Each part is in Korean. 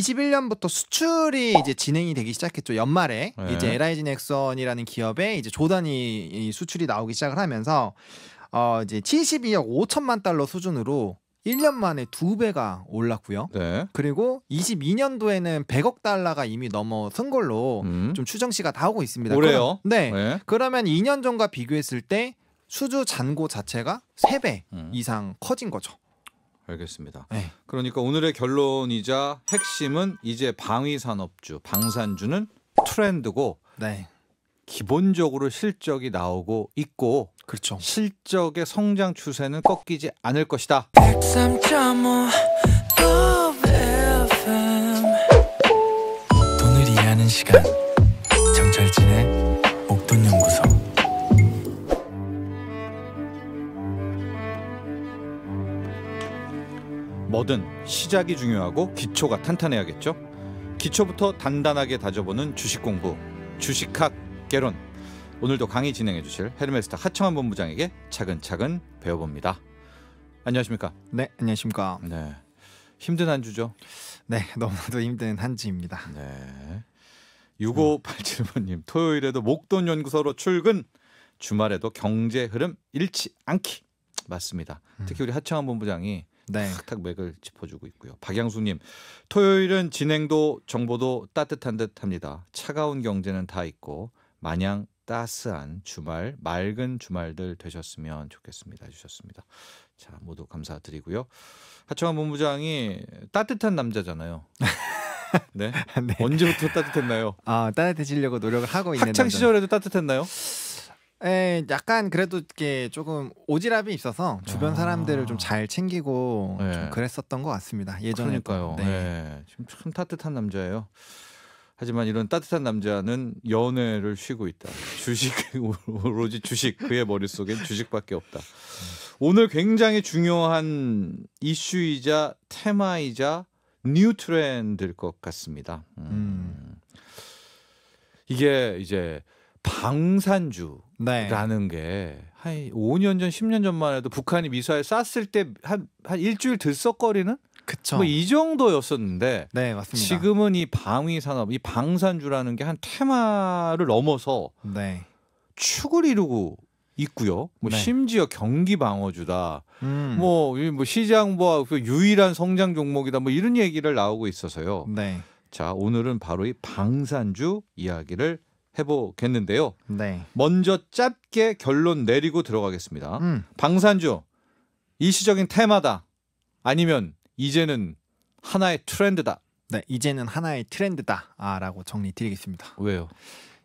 21년부터 수출이 이제 진행이 되기 시작했죠. 연말에 네. 이제 LIG 넥슨이라는 기업에 이제 조단위 이 수출이 나오기 시작을 하면서 이제 72억 5천만 달러 수준으로 1년 만에 2배가 올랐고요. 네. 그리고 22년도에는 100억 달러가 이미 넘어선 걸로 좀 추정치가 나오고 있습니다. 올해요? 네. 네. 그러면 2년 전과 비교했을 때 수주 잔고 자체가 3배 이상 커진 거죠. 알겠습니다. 네. 그러니까 오늘의 결론이자 핵심은 이제 방위산업주, 방산주는 트렌드고 네. 기본적으로 실적이 나오고 있고 그렇죠. 실적의 성장 추세는 꺾이지 않을 것이다. 103.5 FM 돈을 이해하는 시간 정철진의 목돈연구소. 뭐든 시작이 중요하고 기초가 탄탄해야겠죠. 기초부터 단단하게 다져보는 주식 공부, 주식학 개론. 오늘도 강의 진행해 주실 헤르메스타 하청환 본부장에게 차근차근 배워봅니다. 안녕하십니까? 네, 안녕하십니까? 네, 힘든 한 주죠. 네, 너무나도 힘든 한 주입니다. 네. 6587번님 토요일에도 목돈연구소로 출근, 주말에도 경제 흐름 잃지 않기. 맞습니다. 특히 우리 하청환 본부장이 네. 탁탁 맥을 짚어주고 있고요. 박양수님 토요일은 진행도 정보도 따뜻한 듯합니다. 차가운 경제는 다 있고 마냥 따스한 주말, 맑은 주말들 되셨으면 좋겠습니다. 해주셨습니다. 자, 모두 감사드리고요. 하청환 본부장이 따뜻한 남자잖아요. 네? 네. 언제부터 따뜻했나요? 따뜻해지려고 노력을 하고 있는 학창 시절에도 따뜻했나요? 약간 그래도 이렇게 조금 오지랖이 있어서 주변 사람들을 좀 잘 챙기고 네. 좀 그랬었던 것 같습니다. 예전에. 그러니까요. 네. 네. 지금 참 따뜻한 남자예요. 하지만 이런 따뜻한 남자는 연애를 쉬고 있다. 주식, 오로지 주식. 그의 머릿속엔 주식밖에 없다. 오늘 굉장히 중요한 이슈이자 테마이자 뉴 트렌드일 것 같습니다. 이게 이제 방산주라는 게 한 5년 전, 10년 전만 해도 북한이 미사일 쐈을 때 한 일주일 들썩거리는 그쵸. 뭐 이 정도였었는데 네, 맞습니다. 지금은 이 방위산업, 이 방산주라는 게 한 테마를 넘어서 네. 축을 이루고 있고요. 뭐 네. 심지어 경기 방어주다. 뭐 시장 뭐 유일한 성장 종목이다. 뭐 이런 얘기를 나오고 있어서요. 네. 자, 오늘은 바로 이 방산주 이야기를 해보겠는데요. 네. 먼저 짧게 결론 내리고 들어가겠습니다. 방산주 일시적인 테마다 아니면 이제는 하나의 트렌드다. 네, 이제는 하나의 트렌드다라고 정리 드리겠습니다. 왜요?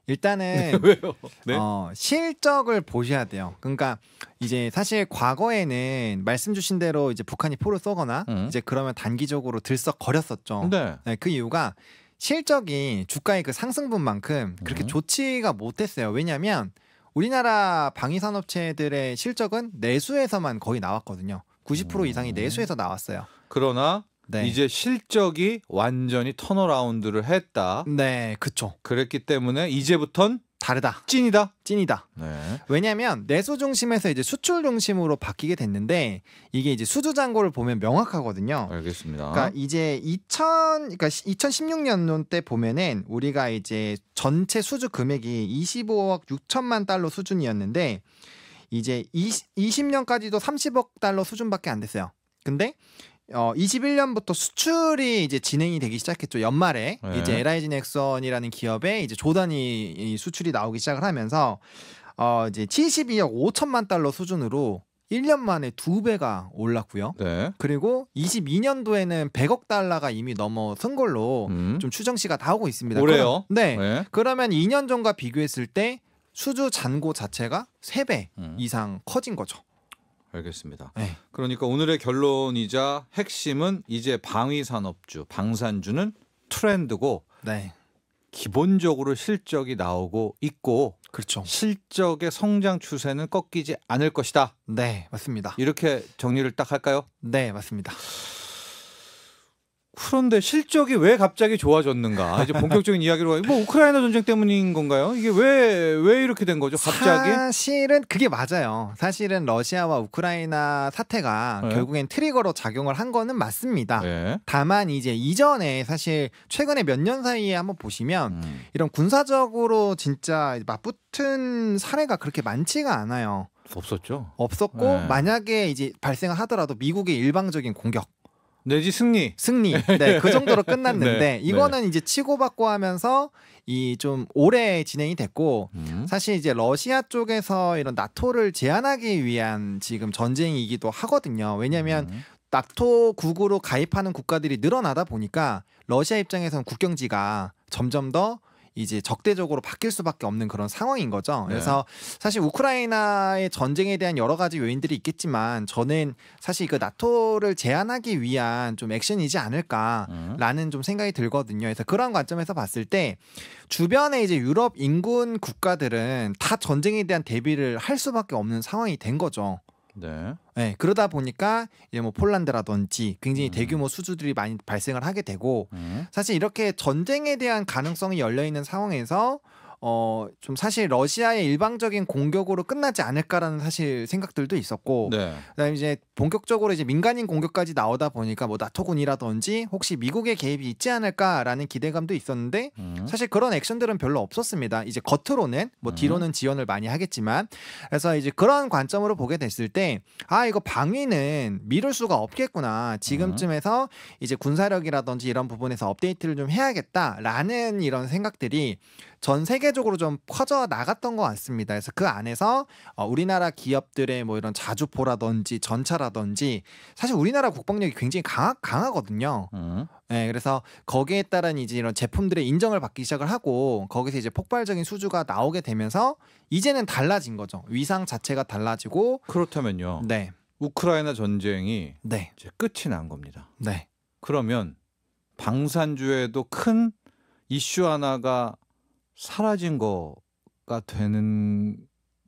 일단은 왜요? 네? 실적을 보셔야 돼요. 그러니까 이제 사실 과거에는 말씀 주신 대로 이제 북한이 포를 쏘거나 이제 그러면 단기적으로 들썩거렸었죠. 네. 네, 그 이유가 실적이 주가의 그 상승분만큼 그렇게 좋지가 못했어요. 왜냐하면 우리나라 방위산업체들의 실적은 내수에서만 거의 나왔거든요. 90% 이상이 내수에서 나왔어요. 그러나 네. 이제 실적이 완전히 턴어라운드를 했다. 네, 그쵸. 그랬기 때문에 이제부턴 다르다. 찐이다. 찐이다. 네. 왜냐하면 내수 중심에서 이제 수출 중심으로 바뀌게 됐는데 이게 이제 수주 잔고를 보면 명확하거든요. 알겠습니다. 그러니까 이제 2016년도 때 보면은 우리가 이제 전체 수주 금액이 25억 6천만 달러 수준이었는데 이제 20년까지도 30억 달러 수준밖에 안 됐어요. 근데 21년부터 수출이 이제 진행이 되기 시작했죠. 연말에 네. 이제 LIG 넥슨이라는 기업에 이제 조단위 수출이 나오기 시작을 하면서 이제 72억 5천만 달러 수준으로 1년 만에 2배가 올랐고요. 네. 그리고 22년도에는 100억 달러가 이미 넘어선 걸로 좀 추정치가 나오고 있습니다. 올해요? 네. 네. 그러면 2년 전과 비교했을 때 수주 잔고 자체가 3배 이상 커진 거죠. 알겠습니다. 네. 그러니까 오늘의 결론이자 핵심은 이제 방위산업주, 방산주는 트렌드고 네. 기본적으로 실적이 나오고 있고 그렇죠. 실적의 성장 추세는 꺾이지 않을 것이다. 네, 맞습니다. 이렇게 정리를 딱 할까요? 네, 맞습니다. 그런데 실적이 왜 갑자기 좋아졌는가? 이제 본격적인 이야기로 가요. 뭐 우크라이나 전쟁 때문인 건가요? 이게 왜 이렇게 된 거죠? 갑자기? 사실은 그게 맞아요. 사실은 러시아와 우크라이나 사태가 네. 결국엔 트리거로 작용을 한 거는 맞습니다. 네. 다만 이제 이전에 사실 최근에 몇 년 사이에 한번 보시면 이런 군사적으로 진짜 맞붙은 사례가 그렇게 많지가 않아요. 없었죠. 없었고 네. 만약에 이제 발생을 하더라도 미국의 일방적인 공격 내지 승리. 네, 그 정도로 끝났는데 네, 이거는 이제 치고받고 하면서 이 좀 오래 진행이 됐고 사실 이제 러시아 쪽에서 이런 나토를 제한하기 위한 지금 전쟁이기도 하거든요. 왜냐하면 나토국으로 가입하는 국가들이 늘어나다 보니까 러시아 입장에서는 국경지가 점점 더 이제 적대적으로 바뀔 수밖에 없는 그런 상황인 거죠. 그래서 사실 우크라이나의 전쟁에 대한 여러 가지 요인들이 있겠지만 저는 사실 그 나토를 제한하기 위한 좀 액션이지 않을까라는 좀 생각이 들거든요. 그래서 그런 관점에서 봤을 때 주변에 이제 유럽 인근 국가들은 다 전쟁에 대한 대비를 할 수밖에 없는 상황이 된 거죠. 네. 네, 그러다 보니까 이제 뭐 폴란드라든지 굉장히 대규모 수주들이 많이 발생을 하게 되고 사실 이렇게 전쟁에 대한 가능성이 열려 있는 상황에서 좀 사실 러시아의 일방적인 공격으로 끝나지 않을까라는 사실 생각들도 있었고 네. 그다음에 이제 본격적으로 이제 민간인 공격까지 나오다 보니까 뭐 나토군이라든지 혹시 미국의 개입이 있지 않을까라는 기대감도 있었는데 사실 그런 액션들은 별로 없었습니다. 이제 겉으로는 뭐 뒤로는 지원을 많이 하겠지만 그래서 이제 그런 관점으로 보게 됐을 때 이거 방위는 미룰 수가 없겠구나. 지금쯤에서 이제 군사력이라든지 이런 부분에서 업데이트를 좀 해야겠다라는 이런 생각들이 전 세계적으로 좀 퍼져 나갔던 것 같습니다. 그래서 그 안에서 우리나라 기업들의 뭐 이런 자주포라든지 전차라든지 사실 우리나라 국방력이 굉장히 강하거든요. 네, 그래서 거기에 따른 이제 이런 제품들의 인정을 받기 시작을 하고 거기서 이제 폭발적인 수주가 나오게 되면서 이제는 달라진 거죠. 위상 자체가 달라지고 그렇다면요. 네, 우크라이나 전쟁이 네, 이제 끝이 난 겁니다. 네. 그러면 방산주에도 큰 이슈 하나가 사라진 거가 되는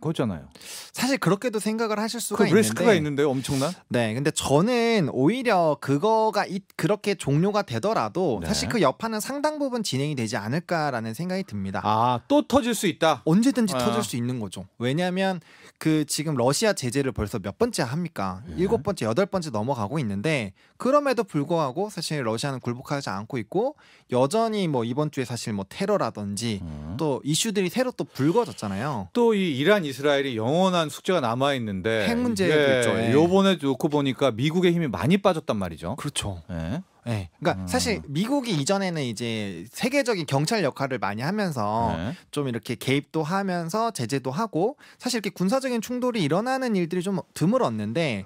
거잖아요. 사실 그렇게도 생각을 하실 수가 그 있는데 리스크가 있는데요, 엄청난. 네, 근데 저는 오히려 그거가 그렇게 종료가 되더라도 네. 사실 그 여파는 상당 부분 진행이 되지 않을까라는 생각이 듭니다. 또 터질 수 있다. 언제든지 터질 수 있는 거죠. 왜냐하면 그 지금 러시아 제재를 벌써 몇 번째 합니까? 7번째, 8번째 넘어가고 있는데 그럼에도 불구하고 사실 러시아는 굴복하지 않고 있고 여전히 뭐 이번 주에 사실 뭐 테러라든지 또 이슈들이 새로 또 불거졌잖아요. 또 이 이란 이스라엘이 영원한 숙제가 남아 있는데 핵 문제도 있죠. 예. 요번에 놓고 보니까 미국의 힘이 많이 빠졌단 말이죠. 그렇죠. 예. 네, 그러니까 사실 미국이 이전에는 이제 세계적인 경찰 역할을 많이 하면서 좀 이렇게 개입도 하면서 제재도 하고 사실 이렇게 군사적인 충돌이 일어나는 일들이 좀 드물었는데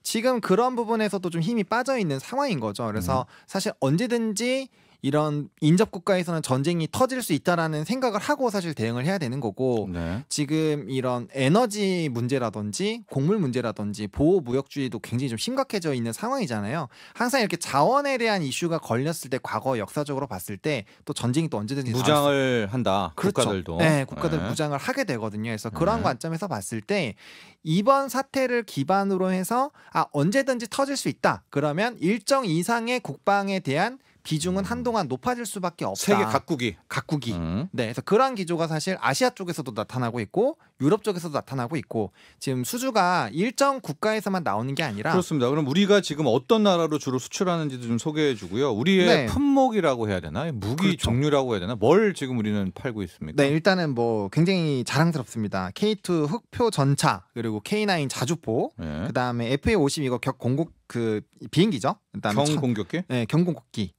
지금 그런 부분에서도 좀 힘이 빠져 있는 상황인 거죠. 그래서 사실 언제든지 이런 인접 국가에서는 전쟁이 터질 수 있다라는 생각을 하고 사실 대응을 해야 되는 거고 지금 이런 에너지 문제라든지 곡물 문제라든지 보호 무역주의도 굉장히 좀 심각해져 있는 상황이잖아요. 항상 이렇게 자원에 대한 이슈가 걸렸을 때 과거 역사적으로 봤을 때 또 전쟁이 또 언제든지 무장을 한다. 그렇죠. 국가들도. 네, 국가들 무장을 하게 되거든요. 그래서 그런 관점에서 봤을 때 이번 사태를 기반으로 해서 언제든지 터질 수 있다. 그러면 일정 이상의 국방에 대한 비중은 한동안 높아질 수밖에 없다. 세계 각국이. 네, 그래서 그러한 기조가 사실 아시아 쪽에서도 나타나고 있고 유럽 쪽에서도 나타나고 있고 지금 수주가 일정 국가에서만 나오는 게 아니라 그렇습니다. 그럼 우리가 지금 어떤 나라로 주로 수출하는지도 좀 소개해주고요. 우리의 품목이라고 해야 되나, 무기 종류라고 해야 되나, 뭘 지금 우리는 팔고 있습니까? 네, 일단은 뭐 굉장히 자랑스럽습니다. K2 흑표 전차 그리고 K9 자주포, 그 다음에 FA-50 이거 공국 그 비행기죠. 그다음에 경공격기? 네, 경공국기.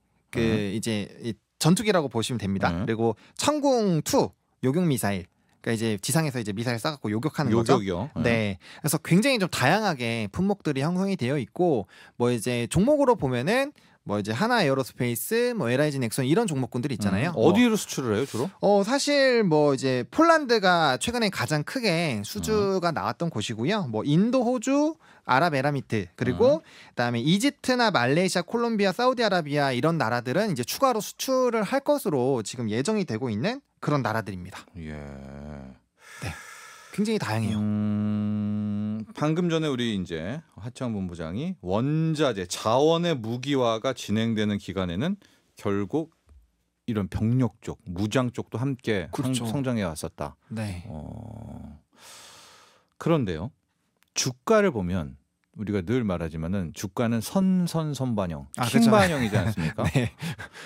이제 전투기라고 보시면 됩니다. 그리고 천궁2 요격 미사일. 그러니까 이제 지상에서 이제 미사일 쏴갖고 요격하는 요격이요. 거죠. 네. 그래서 굉장히 좀 다양하게 품목들이 형성이 되어 있고 뭐 이제 종목으로 보면은 뭐 이제 하나 에어로스페이스, 뭐 LIG 넥슨 이런 종목군들이 있잖아요. 어디로 수출을 해요, 주로? 사실 뭐 이제 폴란드가 최근에 가장 크게 수주가 나왔던 곳이고요. 뭐 인도, 호주, 아랍에미리트 그리고 그다음에 이집트나 말레이시아, 콜롬비아, 사우디아라비아 이런 나라들은 이제 추가로 수출을 할 것으로 지금 예정이 되고 있는 그런 나라들입니다. 예. 네. 굉장히 다양해요. 방금 전에 우리 이제 하창 본부장이 원자재 자원의 무기화가 진행되는 기간에는 결국 이런 병력 쪽, 무장 쪽도 함께 그렇죠. 성장해 왔었다. 네. 그런데요. 주가를 보면 우리가 늘 말하지만은 주가는 선반영, 킹반영이지 않습니까? 네.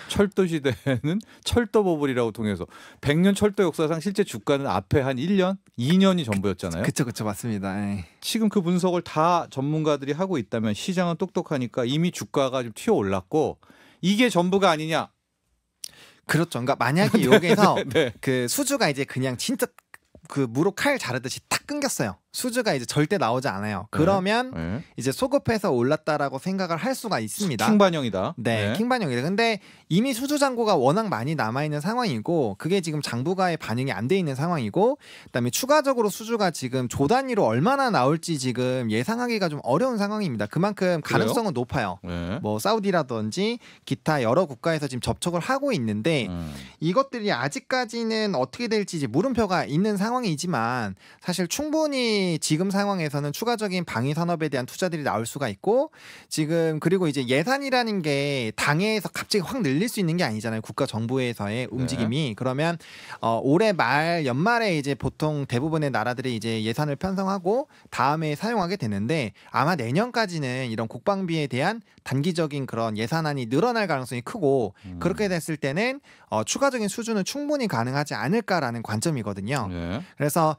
철도 시대에는 철도 버블이라고 통해서 100년 철도 역사상 실제 주가는 앞에 한 1년, 2년이 전부였잖아요. 그쵸 맞습니다. 네. 지금 그 분석을 다 전문가들이 하고 있다면 시장은 똑똑하니까 이미 주가가 좀 튀어 올랐고 이게 전부가 아니냐? 그렇죠. 그러니까 만약에 여기서 네. 그 수주가 이제 그냥 진짜 그 무로 칼 자르듯이 딱 끊겼어요. 수주가 이제 절대 나오지 않아요. 그러면 네. 이제 소급해서 올랐다라고 생각을 할 수가 있습니다. 킹반영이다. 네, 킹반영이다. 근데 이미 수주 잔고가 워낙 많이 남아 있는 상황이고 그게 지금 장부가에 반영이 안 돼 있는 상황이고 그다음에 추가적으로 수주가 지금 조 단위로 얼마나 나올지 지금 예상하기가 좀 어려운 상황입니다. 그만큼 가능성은 높아요. 네. 뭐 사우디라든지 기타 여러 국가에서 지금 접촉을 하고 있는데 이것들이 아직까지는 어떻게 될지 이제 물음표가 있는 상황이지만 사실 충분히 지금 상황에서는 추가적인 방위 산업에 대한 투자들이 나올 수가 있고 지금 그리고 이제 예산이라는 게 당해에서 갑자기 확 늘릴 수 있는 게 아니잖아요. 국가 정부에서의 움직임이. 그러면 올해 말 연말에 이제 보통 대부분의 나라들이 이제 예산을 편성하고 다음에 사용하게 되는데 아마 내년까지는 이런 국방비에 대한 단기적인 그런 예산안이 늘어날 가능성이 크고 그렇게 됐을 때는 추가적인 수준은 충분히 가능하지 않을까라는 관점이거든요. 네. 그래서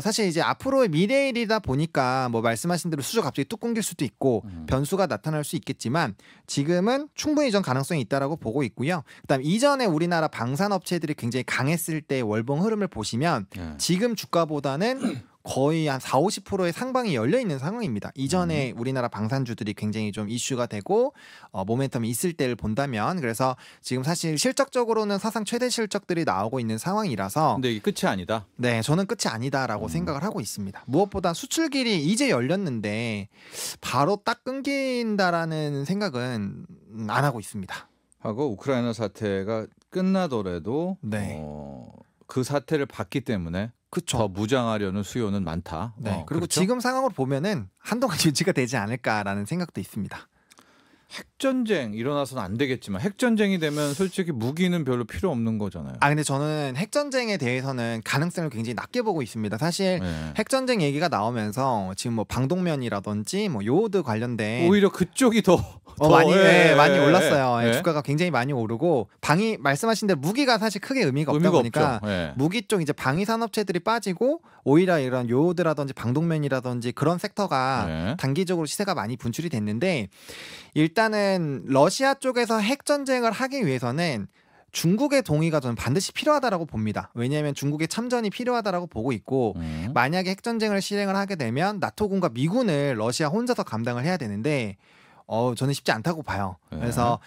사실 이제 앞으로의 미래일이다 보니까 뭐 말씀하신 대로 수주가 갑자기 뚝 끊길 수도 있고 변수가 나타날 수 있겠지만 지금은 충분히 전 가능성이 있다라고 보고 있고요. 그다음 이전에 우리나라 방산업체들이 굉장히 강했을 때 월봉 흐름을 보시면 지금 주가보다는 거의 한 40~50%의 상방이 열려 있는 상황입니다. 이전에 우리나라 방산주들이 굉장히 좀 이슈가 되고 모멘텀이 있을 때를 본다면 그래서 지금 사실 실적적으로는 사상 최대 실적들이 나오고 있는 상황이라서 근데 이게 끝이 아니다. 네, 저는 끝이 아니다라고 생각을 하고 있습니다. 무엇보다 수출길이 이제 열렸는데 바로 딱 끊긴다라는 생각은 안 하고 있습니다. 하고 우크라이나 사태가 끝나더라도 네. 그 사태를 봤기 때문에 그쵸. 더 무장하려는 수요는 많다. 네. 그리고 그렇죠? 지금 상황으로 보면은 한동안 유지가 되지 않을까라는 생각도 있습니다. 핵전쟁 일어나서는 안 되겠지만 핵전쟁이 되면 솔직히 무기는 별로 필요 없는 거잖아요. 근데 저는 핵전쟁에 대해서는 가능성을 굉장히 낮게 보고 있습니다. 사실 네. 핵전쟁 얘기가 나오면서 지금 뭐 방독면이라든지 뭐 요오드 관련된 오히려 그쪽이 더 많이 올랐어요. 예. 주가가 굉장히 많이 오르고 방위 말씀하신 대로 무기가 사실 크게 의미가 없다 보니까 없죠. 예. 무기 쪽 이제 방위 산업체들이 빠지고 오히려 이런 요오드라든지 방독면이라든지 그런 섹터가 예. 단기적으로 시세가 많이 분출이 됐는데 일단은 러시아 쪽에서 핵 전쟁을 하기 위해서는 중국의 동의가 저는 반드시 필요하다라고 봅니다. 왜냐하면 중국의 참전이 필요하다라고 보고 있고 만약에 핵 전쟁을 실행을 하게 되면 나토군과 미군을 러시아 혼자서 감당을 해야 되는데 저는 쉽지 않다고 봐요. 그래서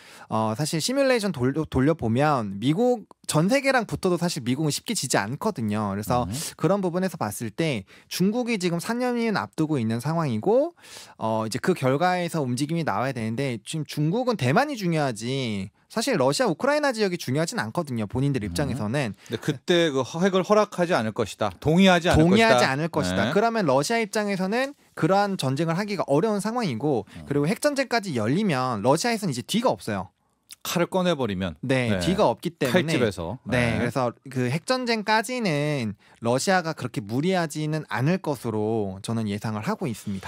사실 시뮬레이션 돌려보면 미국 전 세계랑 붙어도 사실 미국은 쉽게 지지 않거든요. 그래서 그런 부분에서 봤을 때 중국이 지금 4년이 앞두고 있는 상황이고 이제 그 결과에서 움직임이 나와야 되는데 지금 중국은 대만이 중요하지 사실 러시아 우크라이나 지역이 중요하진 않거든요. 본인들 입장에서는. 근데 그때 그 핵을 허락하지 않을 것이다. 동의하지 않을 것이다. 네. 그러면 러시아 입장에서는 그러한 전쟁을 하기가 어려운 상황이고 그리고 핵전쟁까지 열리면 러시아에서는 이제 뒤가 없어요. 칼을 꺼내버리면 네, 뒤가 없기 때문에 칼집에서 네, 그래서 그 핵전쟁까지는 러시아가 그렇게 무리하지는 않을 것으로 저는 예상을 하고 있습니다.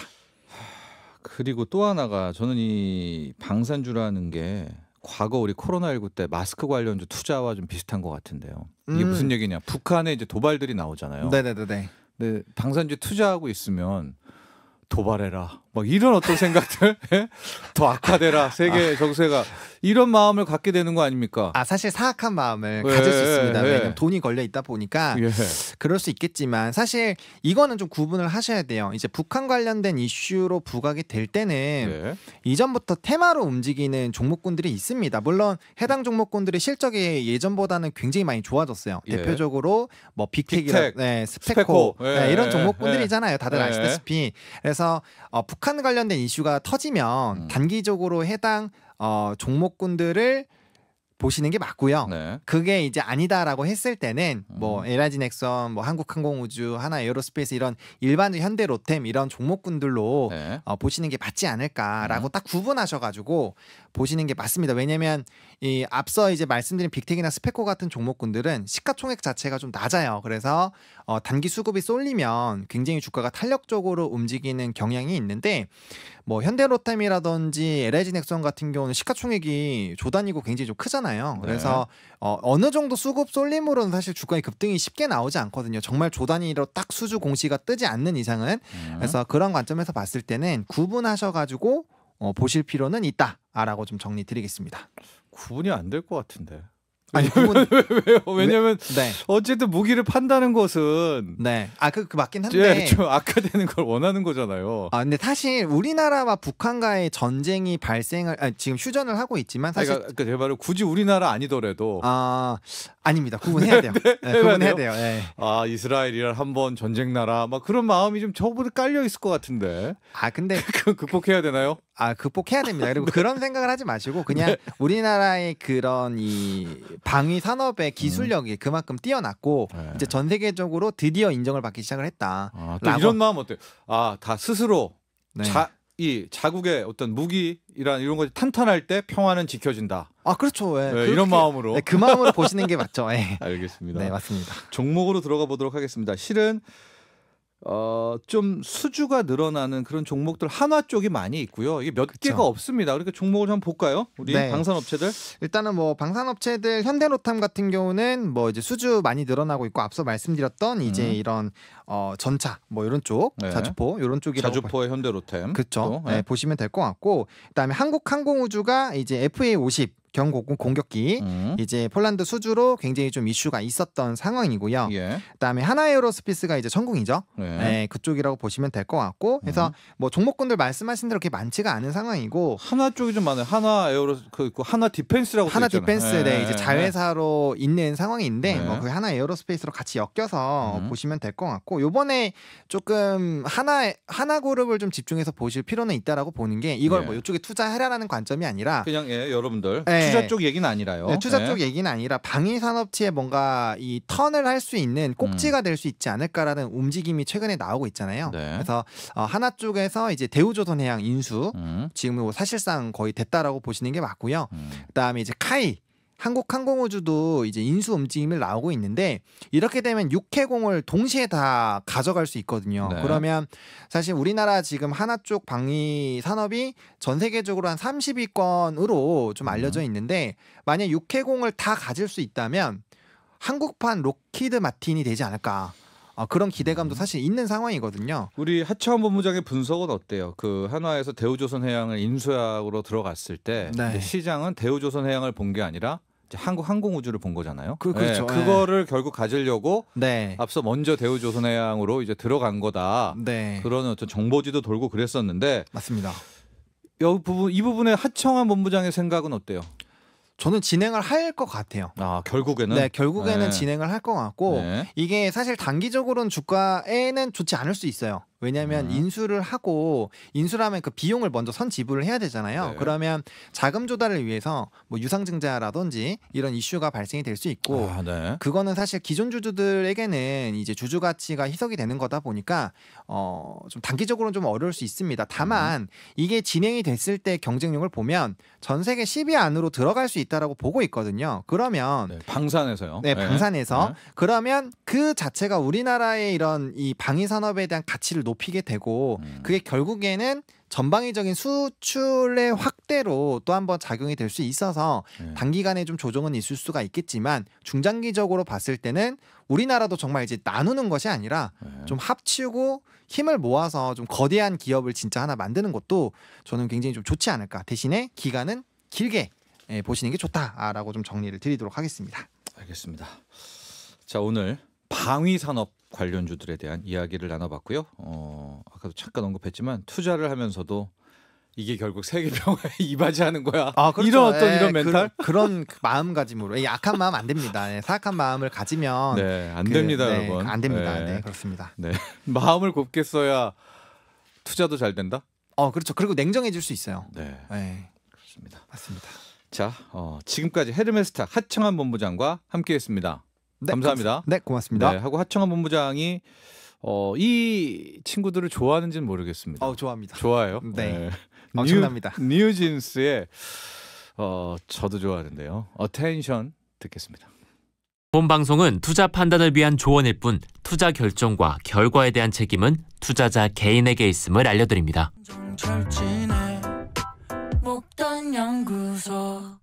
그리고 또 하나가 저는 이 방산주라는 게 과거 우리 코로나19 때 마스크 관련주 투자와 좀 비슷한 것 같은데요. 이게 무슨 얘기냐? 북한에 이제 도발들이 나오잖아요. 네네네. 근데 방산주 투자하고 있으면 도발해라. 막 이런 어떤 생각들 더 악화되라. 세계 정세가 이런 마음을 갖게 되는 거 아닙니까? 사실 사악한 마음을 가질 수 있습니다. 왜냐면 돈이 걸려 있다 보니까 예. 그럴 수 있겠지만 사실 이거는 좀 구분을 하셔야 돼요. 이제 북한 관련된 이슈로 부각이 될 때는 예. 이전부터 테마로 움직이는 종목군들이 있습니다. 물론 해당 종목군들의 실적이 예전보다는 굉장히 많이 좋아졌어요. 예. 대표적으로 뭐 빅텍, 빅텍, 스페코 예. 이런 종목군들이잖아요. 다들 예. 아시다시피. 그래서 북한 관련된 이슈가 터지면 단기적으로 해당 종목군들을 보시는 게 맞고요. 네. 그게 이제 아니다라고 했을 때는 뭐 음. LIG 넥선, 뭐 한국항공우주, 하나에어로스페이스 이런 일반 현대로템 이런 종목군들로 네. 보시는 게 맞지 않을까라고 딱 구분하셔가지고 보시는 게 맞습니다. 왜냐면 이 앞서 이제 말씀드린 빅텍이나 스페코 같은 종목군들은 시가총액 자체가 좀 낮아요. 그래서 단기 수급이 쏠리면 굉장히 주가가 탄력적으로 움직이는 경향이 있는데 뭐 현대로템이라든지 LIG 넥선 같은 경우는 시가총액이 조단위고 굉장히 좀 크잖아요. 그래서 어느 정도 수급 쏠림으로는 사실 주가의 급등이 쉽게 나오지 않거든요. 정말 조단위로 딱 수주 공시가 뜨지 않는 이상은. 그래서 그런 관점에서 봤을 때는 구분하셔가지고 보실 필요는 있다라고 좀 정리 드리겠습니다. 구분이 안 될 것 같은데. 아니 구분 왜요? 왜냐면 네. 어쨌든 무기를 판다는 것은 네. 그 맞긴 한데. 좀 악화되는 걸 원하는 거잖아요. 근데 사실 우리나라와 북한과의 전쟁이 지금 휴전을 하고 있지만 사실 그러니까 제 말은 굳이 우리나라 아니더라도 아닙니다. 구분해야 돼요. 네, 구분해야 돼요. 네. 이스라엘이랑 한번 전쟁 나라 막 그런 마음이 좀 저보다 깔려 있을 것 같은데. 근데 극복해야 되나요? 극복해야 됩니다. 그리고 그런 생각을 하지 마시고 그냥 우리나라의 그런 이 방위 산업의 기술력이 그만큼 뛰어났고 이제 전 세계적으로 드디어 인정을 받기 시작을 했다. 또 이런 마음 어때요? 다 스스로 네. 이 자국의 어떤 무기이란 이런 것이 탄탄할 때 평화는 지켜진다. 그렇죠. 네, 이런 마음으로. 네, 그 마음으로 보시는 게 맞죠. 네. 알겠습니다. 네, 맞습니다. 종목으로 들어가 보도록 하겠습니다. 실은 좀 수주가 늘어나는 그런 종목들 한화 쪽이 많이 있고요. 이게 몇 개가 없습니다. 그러니까 종목을 한번 볼까요? 우리 방산업체들. 일단은 뭐 방산업체들 현대로템 같은 경우는 뭐 이제 수주 많이 늘어나고 있고 앞서 말씀드렸던 이제 이런 전차 뭐 이런 쪽 자주포 이런 쪽이라고 자주포의 현대로템. 그렇죠. 네, 보시면 될 것 같고 그다음에 한국항공우주가 이제 FA-50 경공격기 이제 폴란드 수주로 굉장히 좀 이슈가 있었던 상황이고요. 그다음에 하나에어로스페이스가 이제 전공이죠. 네, 그쪽이라고 보시면 될 것 같고 그래서 뭐 종목군들 말씀하신 대로 그렇게 많지가 않은 상황이고 하나 쪽이 좀 많아요. 하나에어로 있고 하나 디펜스라고 하나 디펜스 이제 자회사로 있는 상황인데 뭐 그 하나에어로스페이스로 같이 엮여서 보시면 될 것 같고 요번에 조금 하나그룹을 좀 집중해서 보실 필요는 있다라고 보는 게 이걸 뭐 이쪽에 투자하라는 관점이 아니라 그냥 여러분들 투자 쪽 얘기는 아니라요. 네, 투자 쪽 얘기는 아니라 방위 산업체에 뭔가 이 턴을 할 수 있는 꼭지가 될 수 있지 않을까라는 움직임이 최근에 나오고 있잖아요. 그래서 하나 쪽에서 이제 대우조선해양 인수 지금 뭐 사실상 거의 됐다라고 보시는 게 맞고요. 그다음에 이제 카이 한국항공우주도 이제 인수 움직임을 나오고 있는데 이렇게 되면 6회공을 동시에 다 가져갈 수 있거든요. 그러면 사실 우리나라 지금 하나 쪽 방위 산업이 전 세계적으로 한 30위권으로 좀 알려져 있는데 만약 6회공을 다 가질 수 있다면 한국판 록히드 마틴이 되지 않을까. 그런 기대감도 사실 있는 상황이거든요. 우리 하차원 본부장의 분석은 어때요? 그 한화에서 대우조선해양을 인수하러 들어갔을 때 시장은 대우조선해양을 본 게 아니라 이제 한국항공우주를 본 거잖아요. 그렇죠. 그거를 결국 가지려고 앞서 먼저 대우조선해양으로 이제 들어간 거다. 그런 어떤 정보지도 돌고 그랬었는데 맞습니다. 이 부분에 하청환 본부장의 생각은 어때요? 저는 진행을 할 것 같아요. 결국에는? 네, 결국에는 진행을 할 것 같고 이게 사실 단기적으로는 주가에는 좋지 않을 수 있어요. 왜냐하면 인수를 하고 인수를 하면 그 비용을 먼저 선지불을 해야 되잖아요. 그러면 자금 조달을 위해서 뭐 유상증자라든지 이런 이슈가 발생이 될 수 있고 그거는 사실 기존 주주들에게는 이제 주주 가치가 희석이 되는 거다 보니까 좀 단기적으로는 좀 어려울 수 있습니다. 다만 이게 진행이 됐을 때 경쟁력을 보면 전 세계 10위 안으로 들어갈 수 있다라고 보고 있거든요. 그러면 방산에서요. 네, 방산에서 그러면 그 자체가 우리나라의 이런 이 방위 산업에 대한 가치를 높이게 되고 그게 결국에는 전방위적인 수출의 확대로 또 한 번 작용이 될 수 있어서 단기간에 좀 조정은 있을 수가 있겠지만 중장기적으로 봤을 때는 우리나라도 정말 이제 나누는 것이 아니라 좀 합치고 힘을 모아서 좀 거대한 기업을 진짜 하나 만드는 것도 저는 굉장히 좀 좋지 않을까. 대신에 기간은 길게 보시는 게 좋다라고 좀 정리를 드리도록 하겠습니다. 알겠습니다. 자, 오늘 방위 산업 관련주들에 대한 이야기를 나눠봤고요. 아까도 잠깐 언급했지만 투자를 하면서도 이게 결국 세계 평화에 이바지하는 거야. 그렇죠. 이런 이런 멘탈? 그런 마음가짐으로 약한 마음 안 됩니다. 사악한 마음을 가지면 안 됩니다, 여러분. 안 됩니다. 네, 그렇습니다. 마음을 곱게 써야 투자도 잘 된다. 그렇죠. 그리고 냉정해질 수 있어요. 그렇습니다. 맞습니다. 자, 지금까지 헤르메스타 하청한 본부장과 함께했습니다. 네, 감사합니다. 네, 고맙습니다. 네, 하고 하청한 본부장이 이 친구들을 좋아하는지는 모르겠습니다. 좋아합니다. 좋아요. 네. 엄청납니다. 뉴진스의 저도 좋아하는데요. 어텐션 듣겠습니다. 본 방송은 투자 판단을 위한 조언일 뿐 투자 결정과 결과에 대한 책임은 투자자 개인에게 있음을 알려드립니다. 정철진의 목돈 연구소